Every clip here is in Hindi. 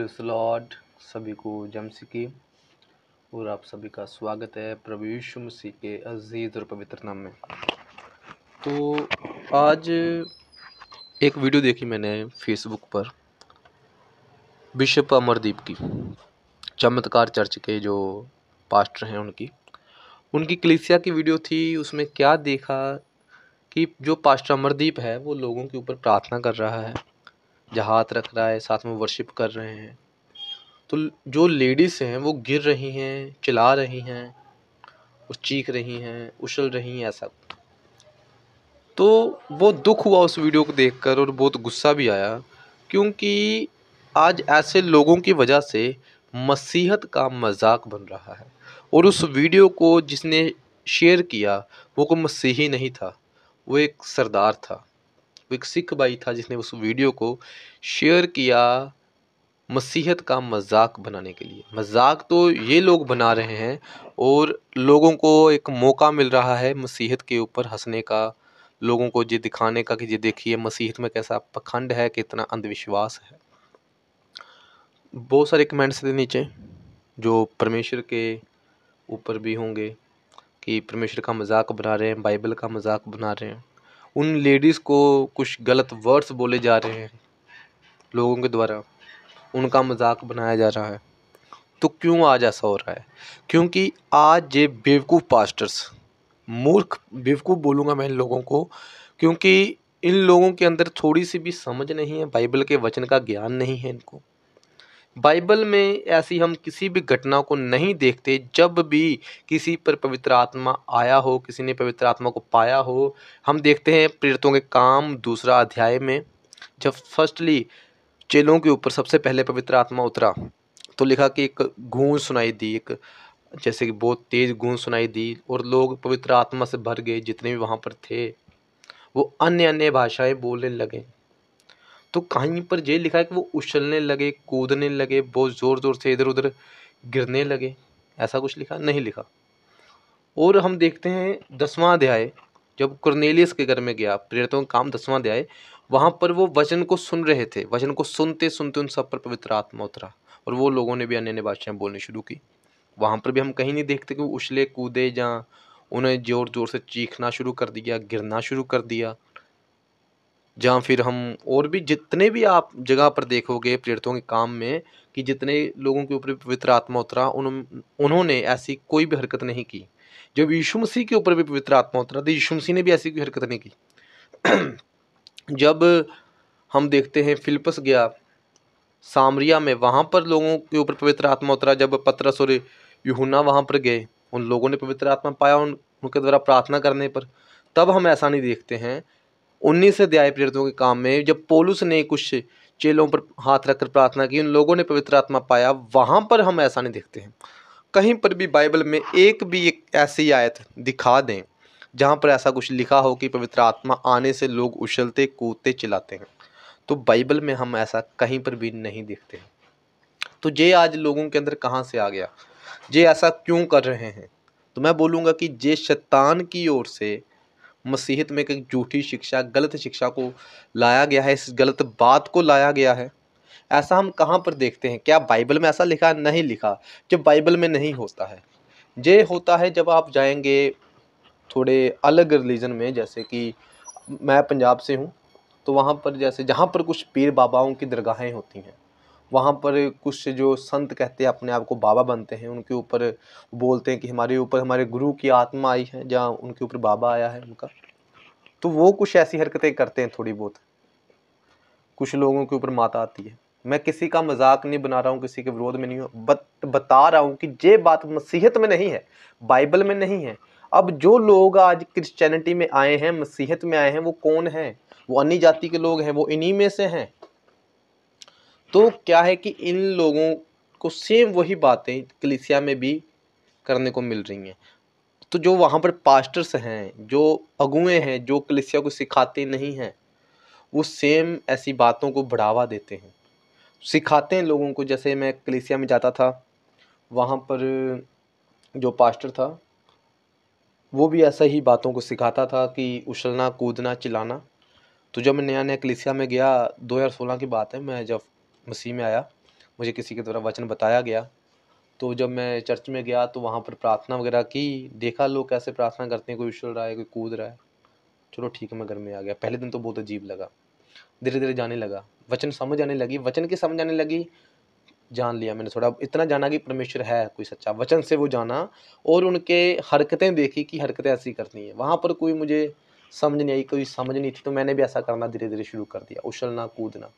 Praise Lord. सभी को जय मसीह की और आप सभी का स्वागत है प्रभु यीशु मसीह के अजीज़ और पवित्र नाम में। तो आज एक वीडियो देखी मैंने फेसबुक पर बिशप अमरदीप की, चमत्कार चर्च के जो पास्टर हैं उनकी कलीसिया की वीडियो थी। उसमें क्या देखा कि जो पास्टर अमरदीप है वो लोगों के ऊपर प्रार्थना कर रहा है, हाथ रख रहा है, साथ में वर्शिप कर रहे हैं। तो जो लेडीज़ हैं वो गिर रही हैं, चिल्ला रही हैं और चीख रही हैं, उछल रही हैं ऐसा। तो बहुत दुख हुआ उस वीडियो को देखकर और बहुत गुस्सा भी आया, क्योंकि आज ऐसे लोगों की वजह से मसीहत का मजाक बन रहा है। और उस वीडियो को जिसने शेयर किया वो कोई मसीही नहीं था, वो एक सरदार था, वो एक सिख भाई था जिसने उस वीडियो को शेयर किया मसीहत का मजाक बनाने के लिए। मजाक तो ये लोग बना रहे हैं और लोगों को एक मौका मिल रहा है मसीहत के ऊपर हंसने का, लोगों को ये दिखाने का कि ये देखिए मसीहत में कैसा पखंड है, कितना अंधविश्वास है। बहुत सारे कमेंट्स थे नीचे जो परमेश्वर के ऊपर भी होंगे कि परमेश्वर का मजाक बना रहे हैं, बाइबल का मजाक बना रहे हैं। उन लेडीज़ को कुछ गलत वर्ड्स बोले जा रहे हैं लोगों के द्वारा, उनका मजाक बनाया जा रहा है। तो क्यों आज ऐसा हो रहा है? क्योंकि आज ये बेवकूफ़ पास्टर्स, मूर्ख बेवकूफ़ बोलूँगा मैं इन लोगों को, क्योंकि इन लोगों के अंदर थोड़ी सी भी समझ नहीं है, बाइबल के वचन का ज्ञान नहीं है इनको। बाइबल में ऐसी हम किसी भी घटना को नहीं देखते जब भी किसी पर पवित्र आत्मा आया हो, किसी ने पवित्र आत्मा को पाया हो। हम देखते हैं प्रेरितों के काम 2 अध्याय में, जब फर्स्टली चेलों के ऊपर सबसे पहले पवित्र आत्मा उतरा तो लिखा कि एक गूंज सुनाई दी, एक जैसे कि बहुत तेज गूंज सुनाई दी और लोग पवित्र आत्मा से भर गए। जितने भी वहाँ पर थे वो अन्य अन्य भाषाएं बोलने लगे। तो कहीं पर ये लिखा है कि वो उछलने लगे, कूदने लगे, बहुत ज़ोर ज़ोर से इधर उधर गिरने लगे, ऐसा कुछ लिखा नहीं लिखा। और हम देखते हैं 10वां अध्याय, जब कुरनेलियस के घर में गया, प्रेरितों का काम 10वां अध्याय, वहाँ पर वो वचन को सुन रहे थे। वचन को सुनते सुनते उन सब पर पवित्र आत्मा उतरा और वो लोगों ने भी अन्य अन्य भाषाएं बोलनी शुरू की। वहाँ पर भी हम कहीं नहीं देखते कि वो उछले कूदे, जहाँ उन्हें जोर जोर से चीखना शुरू कर दिया, गिरना शुरू कर दिया। जहाँ फिर हम और भी जितने भी आप जगह पर देखोगे प्रेरितों के काम में कि जितने लोगों के ऊपर पवित्र आत्मा उतरा, उन्होंने ऐसी कोई भी हरकत नहीं की। जब यीशु मसीह के ऊपर भी पवित्र आत्मा उतरा तो यीशु मसीह ने भी ऐसी कोई हरकत नहीं की। जब हम देखते हैं फिलिप्पस गया सामरिया में, वहाँ पर लोगों के ऊपर पवित्र आत्मा उतरा। जब पतरस और यूहन्ना वहाँ पर गए, उन लोगों ने पवित्र आत्मा पाया उनके द्वारा प्रार्थना करने पर। तब हम ऐसा नहीं देखते हैं 19 अध्याय प्रेरितों के काम में, जब पौलुस ने कुछ चेलों पर हाथ रखकर प्रार्थना की, उन लोगों ने पवित्र आत्मा पाया। वहाँ पर हम ऐसा नहीं देखते हैं। कहीं पर भी बाइबल में एक भी एक ऐसी आयत दिखा दें जहाँ पर ऐसा कुछ लिखा हो कि पवित्र आत्मा आने से लोग उछलते कूदते चिल्लाते हैं, तो बाइबल में हम ऐसा कहीं पर भी नहीं देखते हैं। तो ये आज लोगों के अंदर कहाँ से आ गया? ये ऐसा क्यों कर रहे हैं? तो मैं बोलूँगा कि ये शैतान की ओर से मसीहत में एक झूठी शिक्षा, गलत शिक्षा को लाया गया है, इस गलत बात को लाया गया है। ऐसा हम कहाँ पर देखते हैं? क्या बाइबल में ऐसा लिखा? नहीं लिखा। जब बाइबल में नहीं होता है, ये होता है जब आप जाएंगे थोड़े अलग रिलीजन में, जैसे कि मैं पंजाब से हूँ, तो वहाँ पर जैसे जहाँ पर कुछ पीर बाबाओं की दरगाहें होती हैं, वहाँ पर कुछ जो संत कहते हैं अपने आप को बाबा बनते हैं, उनके ऊपर बोलते हैं कि हमारे ऊपर हमारे गुरु की आत्मा आई है, जहाँ उनके ऊपर बाबा आया है उनका। तो वो कुछ ऐसी हरकतें करते हैं थोड़ी बहुत, कुछ लोगों के ऊपर माता आती है। मैं किसी का मजाक नहीं बना रहा हूँ, किसी के विरोध में नहीं हूँ, बता रहा हूँ कि ये बात मसीहत में नहीं है, बाइबल में नहीं है। अब जो लोग आज क्रिश्चियनिटी में आए हैं, मसीहत में आए हैं, वो कौन है? वो अन्य जाति के लोग हैं, वो इन्हीं में से हैं। तो क्या है कि इन लोगों को सेम वही बातें कलीसिया में भी करने को मिल रही हैं। तो जो वहाँ पर पास्टर्स हैं, जो अगुए हैं, जो कलीसिया को सिखाते नहीं हैं, वो सेम ऐसी बातों को बढ़ावा देते हैं, सिखाते हैं लोगों को। जैसे मैं कलीसिया में जाता था, वहाँ पर जो पास्टर था वो भी ऐसा ही बातों को सिखाता था कि उछलना कूदना चिल्लाना। तो जब मैं नया नया कलीसिया में गया, 2016 की बात है, मैं जब मसीह में आया, मुझे किसी के द्वारा वचन बताया गया। तो जब मैं चर्च में गया तो वहाँ पर प्रार्थना वगैरह की, देखा लोग कैसे प्रार्थना करते हैं, कोई उछल रहा है, कोई कूद रहा है। चलो ठीक है, मैं घर में आ गया। पहले दिन तो बहुत अजीब लगा, धीरे धीरे जाने लगा, वचन समझ आने लगी, वचन की समझ आने लगी, जान लिया मैंने थोड़ा, इतना जाना कि परमेश्वर है कोई सच्चा, वचन से वो जाना। और उनके हरकतें देखी कि हरकतें ऐसी करनी है। वहाँ पर कोई मुझे समझ नहीं आई, कोई समझ नहीं थी, तो मैंने भी ऐसा करना धीरे धीरे शुरू कर दिया, उछलना कूदना।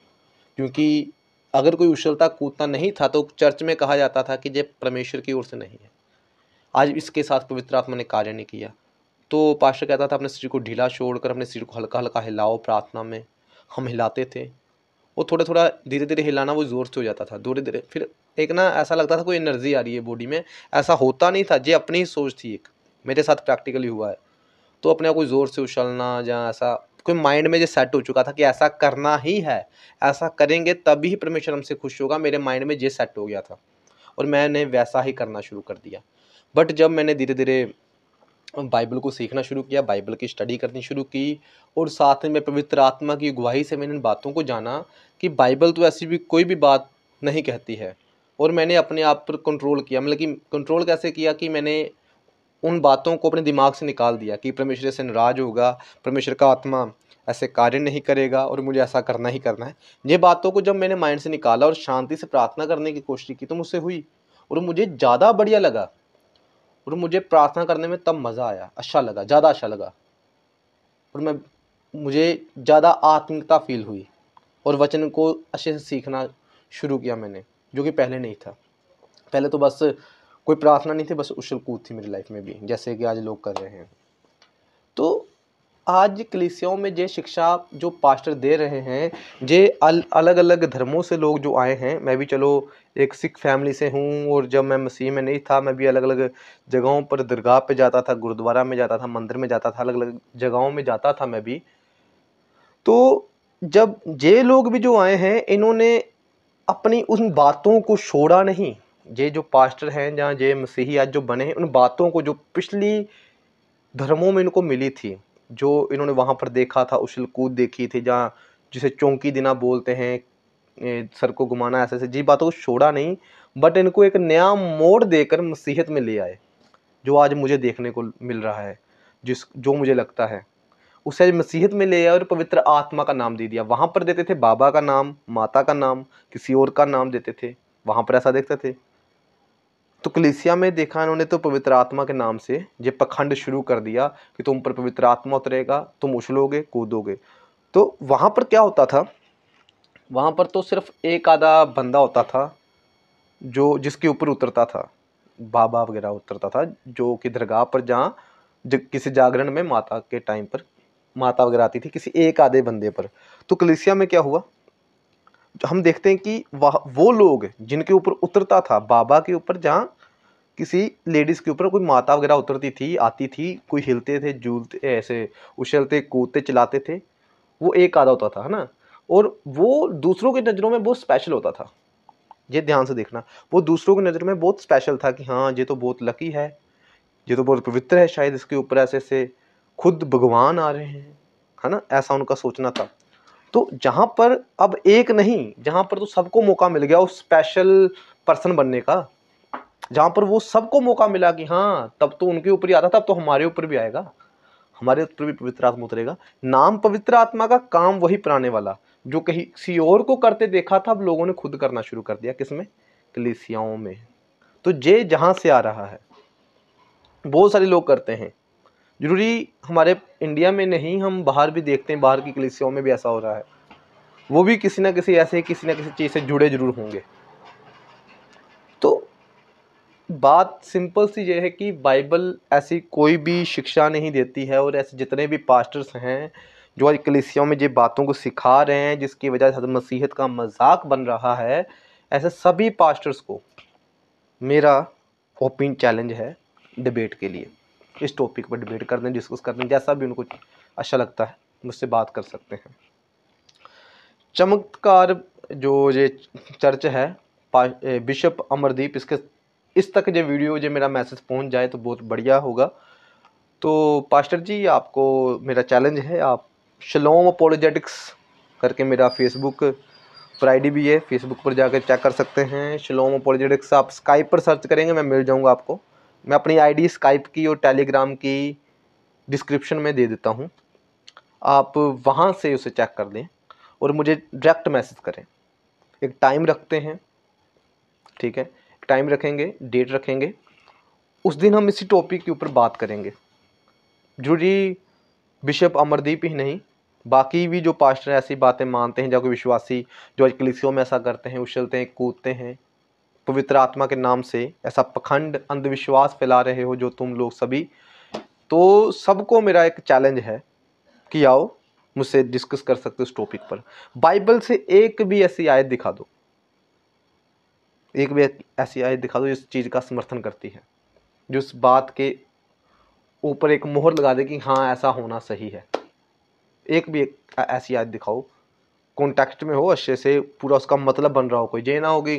क्योंकि अगर कोई उछलता कूदता नहीं था तो चर्च में कहा जाता था कि ये परमेश्वर की ओर से नहीं है। आज इसके साथ पवित्र आत्मा ने कार्य नहीं किया। तो पास्टर कहता था अपने शरीर को ढीला छोड़कर अपने शरीर को हल्का हल्का हिलाओ प्रार्थना में। हम हिलाते थे, वो थोड़ा थोड़ा धीरे धीरे हिलाना वो ज़ोर से हो जाता था, धीरे धीरे फिर एक ना ऐसा लगता था कोई एनर्जी आ रही है बॉडी में। ऐसा होता नहीं था, ये अपनी ही सोच थी, एक मेरे साथ प्रैक्टिकली हुआ है। तो अपने आप को ज़ोर से उछलना, जहाँ ऐसा कोई माइंड में जो सेट हो चुका था कि ऐसा करना ही है, ऐसा करेंगे तभी परमेश्वर हमसे खुश होगा, मेरे माइंड में ये सेट हो गया था और मैंने वैसा ही करना शुरू कर दिया। बट जब मैंने धीरे धीरे बाइबल को सीखना शुरू किया, बाइबल की स्टडी करनी शुरू की, और साथ में पवित्र आत्मा की अगुवाई से मैंने इन बातों को जाना कि बाइबल तो ऐसी भी कोई भी बात नहीं कहती है। और मैंने अपने आप पर कंट्रोल किया, मतलब कि कंट्रोल कैसे किया कि मैंने उन बातों को अपने दिमाग से निकाल दिया कि परमेश्वर से नाराज होगा, परमेश्वर का आत्मा ऐसे कार्य नहीं करेगा और मुझे ऐसा करना ही करना है। ये बातों को जब मैंने माइंड से निकाला और शांति से प्रार्थना करने की कोशिश की तो मुझसे हुई, और मुझे ज़्यादा बढ़िया लगा। और मुझे प्रार्थना करने में तब मज़ा आया, अच्छा लगा, ज़्यादा अच्छा लगा। और मुझे ज़्यादा आत्मिकता फील हुई और वचन को अच्छे से सीखना शुरू किया मैंने, जो कि पहले नहीं था। पहले तो बस कोई प्रार्थना नहीं थी, बस उछल कूद थी मेरी लाइफ में भी, जैसे कि आज लोग कर रहे हैं। तो आज कलीसियाओं में जे शिक्षा जो पास्टर दे रहे हैं, जे अलग अलग धर्मों से लोग जो आए हैं, मैं भी चलो एक सिख फैमिली से हूँ, और जब मैं मसीह में नहीं था मैं भी अलग अलग जगहों पर दरगाह पे जाता था, गुरुद्वारा में जाता था, मंदिर में जाता था, अलग अलग जगहों में जाता था मैं भी। तो जब ये लोग भी जो आए हैं, इन्होंने अपनी उन बातों को छोड़ा नहीं। ये जो पास्टर हैं, जहाँ ये मसीही आज जो बने हैं, उन बातों को जो पिछली धर्मों में इनको मिली थी, जो इन्होंने वहाँ पर देखा था, उछल कूद देखी थी, जहाँ जिसे चौंकी दिना बोलते हैं, सर को घुमाना, ऐसे ऐसे, जी बातों को छोड़ा नहीं, बट इनको एक नया मोड़ देकर मसीहत में ले आए, जो आज मुझे देखने को मिल रहा है, जो मुझे लगता है उसे मसीहत में ले आया और पवित्र आत्मा का नाम दे दिया। वहाँ पर देते थे बाबा का नाम, माता का नाम, किसी और का नाम देते थे, वहाँ पर ऐसा देखते थे। तो कलीसिया में देखा इन्होंने तो पवित्र आत्मा के नाम से ये पखंड शुरू कर दिया कि तुम पर पवित्र आत्मा उतरेगा, तुम उछलोगे कूदोगे। तो वहाँ पर क्या होता था, वहाँ पर तो सिर्फ एक आधा बंदा होता था जो जिसके ऊपर उतरता था, बाबा वगैरह उतरता था, जो कि दरगाह पर जहाँ किसी जागरण में माता के टाइम पर माता वगैरह आती थी, किसी एक आधे बंदे पर। तो कलीसिया में क्या हुआ, हम देखते हैं कि वो लोग जिनके ऊपर उतरता था, बाबा के ऊपर, जहाँ किसी लेडीज़ के ऊपर कोई माता वगैरह उतरती थी, आती थी, कोई हिलते थे, झूलते, ऐसे उछलते कूदते चलाते थे, वो एक आधा होता था, है ना। और वो दूसरों की नज़रों में बहुत स्पेशल होता था। ये ध्यान से देखना, वो दूसरों की नज़र में बहुत स्पेशल था कि हाँ ये तो बहुत लकी है, ये तो बहुत पवित्र है, शायद इसके ऊपर ऐसे ऐसे खुद भगवान आ रहे हैं, है ना, ऐसा उनका सोचना था। तो जहाँ पर अब एक नहीं, जहाँ पर तो सबको मौका मिल गया उस स्पेशल पर्सन बनने का, जहाँ पर वो सबको मौका मिला कि हाँ तब तो उनके ऊपर ही आता था, अब तो हमारे ऊपर भी आएगा, हमारे ऊपर भी पवित्र आत्मा उतरेगा। नाम पवित्र आत्मा का, काम वही पुराने वाला, जो कहीं किसी और को करते देखा था, अब लोगों ने खुद करना शुरू कर दिया, किसमें, कलीसियाओं में। तो ये जहाँ से आ रहा है, बहुत सारे लोग करते हैं, जरूरी हमारे इंडिया में नहीं, हम बाहर भी देखते हैं, बाहर की कलीसियाओं में भी ऐसा हो रहा है, वो भी किसी ना किसी ऐसे किसी ना किसी चीज़ से जुड़े जरूर होंगे। तो बात सिंपल सी ये है कि बाइबल ऐसी कोई भी शिक्षा नहीं देती है, और ऐसे जितने भी पास्टर्स हैं जो आज कलीसियाओं में ये बातों को सिखा रहे हैं, जिसकी वजह से मसीहत का मजाक बन रहा है, ऐसे सभी पास्टर्स को मेरा ओपन चैलेंज है डिबेट के लिए। इस टॉपिक पर डिबेट कर दें, डिस्कस कर दें, जैसा भी उनको अच्छा लगता है मुझसे बात कर सकते हैं। चमत्कार जो ये चर्च है, बिशप अमरदीप, इसके इस तक जो वीडियो जो मेरा मैसेज पहुंच जाए तो बहुत बढ़िया होगा। तो पास्टर जी, आपको मेरा चैलेंज है, आप शलोम अपोलोजेटिक्स करके मेरा फेसबुक पर आईडी भी है, फेसबुक पर जाकर चेक कर सकते हैं। शलोम अपोलोजेटिक्स आप स्काइप पर सर्च करेंगे, मैं मिल जाऊंगा आपको। मैं अपनी आईडी स्काइप की और टेलीग्राम की डिस्क्रिप्शन में दे देता हूं, आप वहां से उसे चेक कर लें और मुझे डायरेक्ट मैसेज करें। एक टाइम रखते हैं, ठीक है, टाइम रखेंगे, डेट रखेंगे, उस दिन हम इसी टॉपिक के ऊपर बात करेंगे। जरूरी बिशप अमरदीप ही नहीं, बाकी भी जो पास्टर ऐसी बातें मानते हैं, जो विश्वासी जो आज कलीसियों में ऐसा करते हैं, उछलते हैं, कूदते हैं, पवित्र आत्मा के नाम से ऐसा पखंड अंधविश्वास फैला रहे हो जो तुम लोग सभी, तो सबको मेरा एक चैलेंज है कि आओ मुझसे डिस्कस कर सकते हो इस टॉपिक पर। बाइबल से एक भी ऐसी आयत दिखा दो, एक भी ऐसी आयत दिखा दो इस चीज़ का समर्थन करती है, जो इस बात के ऊपर एक मोहर लगा दे कि हाँ ऐसा होना सही है। एक भी ऐसी आयत दिखाओ, कॉन्टेक्स्ट में हो, अच्छे से पूरा उसका मतलब बन रहा हो। कोई ये ना हो कि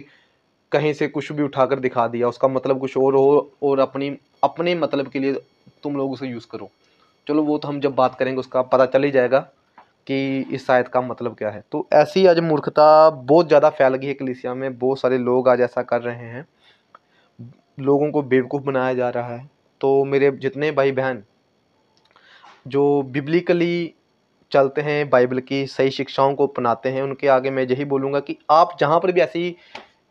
कहीं से कुछ भी उठाकर दिखा दिया, उसका मतलब कुछ और हो और अपने मतलब के लिए तुम लोग उसे यूज़ करो। चलो वो तो हम जब बात करेंगे उसका पता चल ही जाएगा कि इस आयत का मतलब क्या है। तो ऐसी आज मूर्खता बहुत ज़्यादा फैल गई है कलीसिया में, बहुत सारे लोग आज ऐसा कर रहे हैं, लोगों को बेवकूफ़ बनाया जा रहा है। तो मेरे जितने भाई बहन जो बिब्लिकली चलते हैं, बाइबल की सही शिक्षाओं को अपनाते हैं, उनके आगे मैं यही बोलूँगा कि आप जहाँ पर भी ऐसी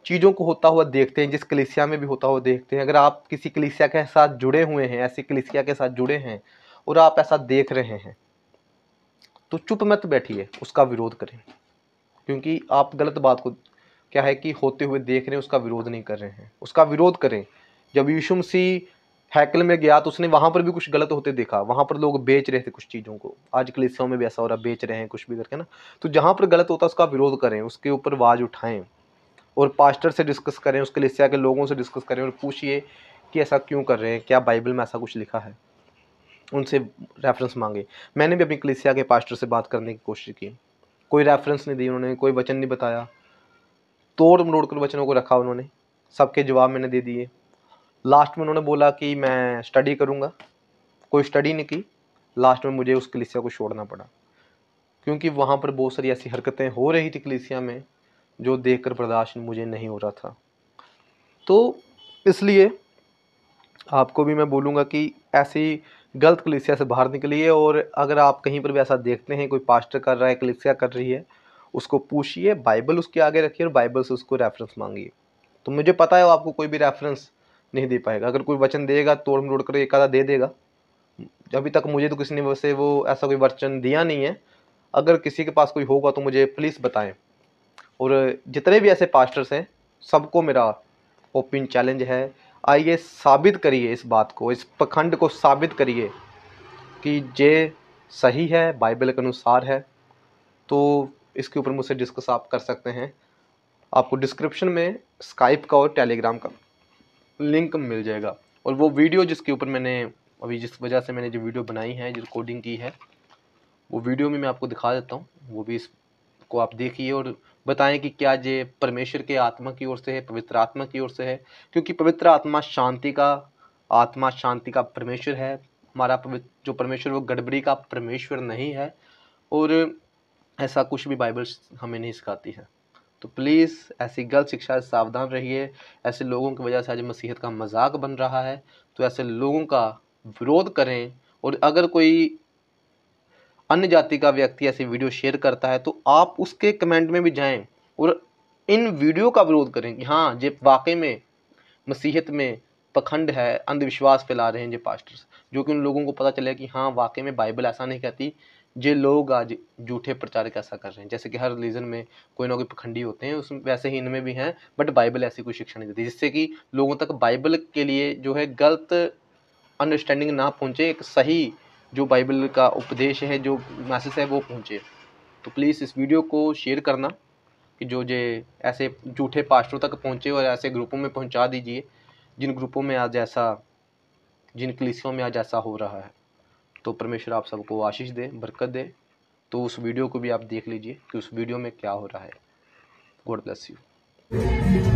चीज़ों को होता हुआ देखते हैं, जिस कलीसिया में भी होता हुआ देखते हैं, अगर आप किसी कलीसिया के साथ जुड़े हुए हैं, ऐसी कलीसिया के साथ जुड़े हैं और आप ऐसा देख रहे हैं, तो चुप मत बैठिए, उसका विरोध करें। क्योंकि आप गलत बात को क्या है कि होते हुए देख रहे हैं, उसका विरोध नहीं कर रहे हैं, उसका विरोध करें। जब यीशु मसीह हैकल में गया तो उसने वहाँ पर भी कुछ गलत होते देखा, वहाँ पर लोग बेच रहे थे कुछ चीज़ों को। आज कलीसियाओं में भी ऐसा हो रहा, बेच रहे हैं कुछ भी करके ना। तो जहाँ पर गलत होता है उसका विरोध करें, उसके ऊपर आवाज़ उठाएं और पास्टर से डिस्कस करें, उस कलीसिया के लोगों से डिस्कस करें और पूछिए कि ऐसा क्यों कर रहे हैं, क्या बाइबल में ऐसा कुछ लिखा है, उनसे रेफरेंस मांगे। मैंने भी अपनी कलीसिया के पास्टर से बात करने की कोशिश की, कोई रेफरेंस नहीं दी उन्होंने, कोई वचन नहीं बताया, तोड़ मरोड़ कर वचनों को रखा उन्होंने, सबके जवाब मैंने दे दिए। लास्ट में उन्होंने बोला कि मैं स्टडी करूँगा, कोई स्टडी नहीं की, लास्ट में मुझे उस कलीसिया को छोड़ना पड़ा, क्योंकि वहाँ पर बहुत सारी ऐसी हरकतें हो रही थी कलीसिया में जो देखकर बर्दाश्त मुझे नहीं हो रहा था। तो इसलिए आपको भी मैं बोलूँगा कि ऐसी गलत कलीसिया से बाहर निकलिए, और अगर आप कहीं पर भी ऐसा देखते हैं कोई पास्टर कर रहा है, कलीसिया कर रही है, उसको पूछिए, बाइबल उसके आगे रखिए और बाइबल से उसको रेफरेंस मांगिए। तो मुझे पता है वो आपको कोई भी रेफरेंस नहीं दे पाएगा, अगर कोई वचन देगा तोड़ मरोड़ कर एक आधा दे देगा। अभी तक मुझे तो किसी ने वैसे वो ऐसा कोई वचन दिया नहीं है, अगर किसी के पास कोई होगा तो मुझे प्लीज़ बताएं। और जितने भी ऐसे पास्टर्स हैं, सबको मेरा ओपन चैलेंज है, आइए साबित करिए इस बात को, इस पखंड को साबित करिए कि ये सही है, बाइबल के अनुसार है। तो इसके ऊपर मुझसे डिस्कस आप कर सकते हैं। आपको डिस्क्रिप्शन में स्काइप का और टेलीग्राम का लिंक मिल जाएगा, और वो वीडियो जिसके ऊपर मैंने अभी जिस वजह से मैंने जो वीडियो बनाई है, जो रिकॉर्डिंग की है, वो वीडियो में मैं आपको दिखा देता हूँ। वो भी इसको आप देखिए और बताएं कि क्या ये परमेश्वर के आत्मा की ओर से है, पवित्र आत्मा की ओर से है। क्योंकि पवित्र आत्मा शांति का परमेश्वर है। हमारा पवित्र जो परमेश्वर वो गड़बड़ी का परमेश्वर नहीं है, और ऐसा कुछ भी बाइबल हमें नहीं सिखाती है। तो प्लीज़ ऐसी गलत शिक्षा से सावधान रहिए। ऐसे लोगों की वजह से आज मसीहत का मजाक बन रहा है, तो ऐसे लोगों का विरोध करें। और अगर कोई अन्य जाति का व्यक्ति ऐसी वीडियो शेयर करता है तो आप उसके कमेंट में भी जाएं और इन वीडियो का विरोध करें कि हाँ ये वाकई में मसीहत में पखंड है, अंधविश्वास फैला रहे हैं ये पास्टर्स, जो कि उन लोगों को पता चले कि हाँ वाकई में बाइबल ऐसा नहीं कहती। ये लोग आज झूठे प्रचारक ऐसा कर रहे हैं, जैसे कि हर रिलीजन में कोई ना कोई पखंडी होते हैं, उसमें वैसे ही इनमें भी हैं, बट बाइबल ऐसी कोई शिक्षा नहीं देती, जिससे कि लोगों तक बाइबल के लिए जो है गलत अंडरस्टैंडिंग ना पहुँचे, एक सही जो बाइबल का उपदेश है, जो मैसेज है वो पहुँचे। तो प्लीज़ इस वीडियो को शेयर करना कि जो ऐसे झूठे पास्टरों तक पहुँचे, और ऐसे ग्रुपों में पहुँचा दीजिए जिन ग्रुपों में आज ऐसा, जिन कलीसियों में आज ऐसा हो रहा है। तो परमेश्वर आप सबको आशीष दे, बरकत दे। तो उस वीडियो को भी आप देख लीजिए कि उस वीडियो में क्या हो रहा है। God bless you.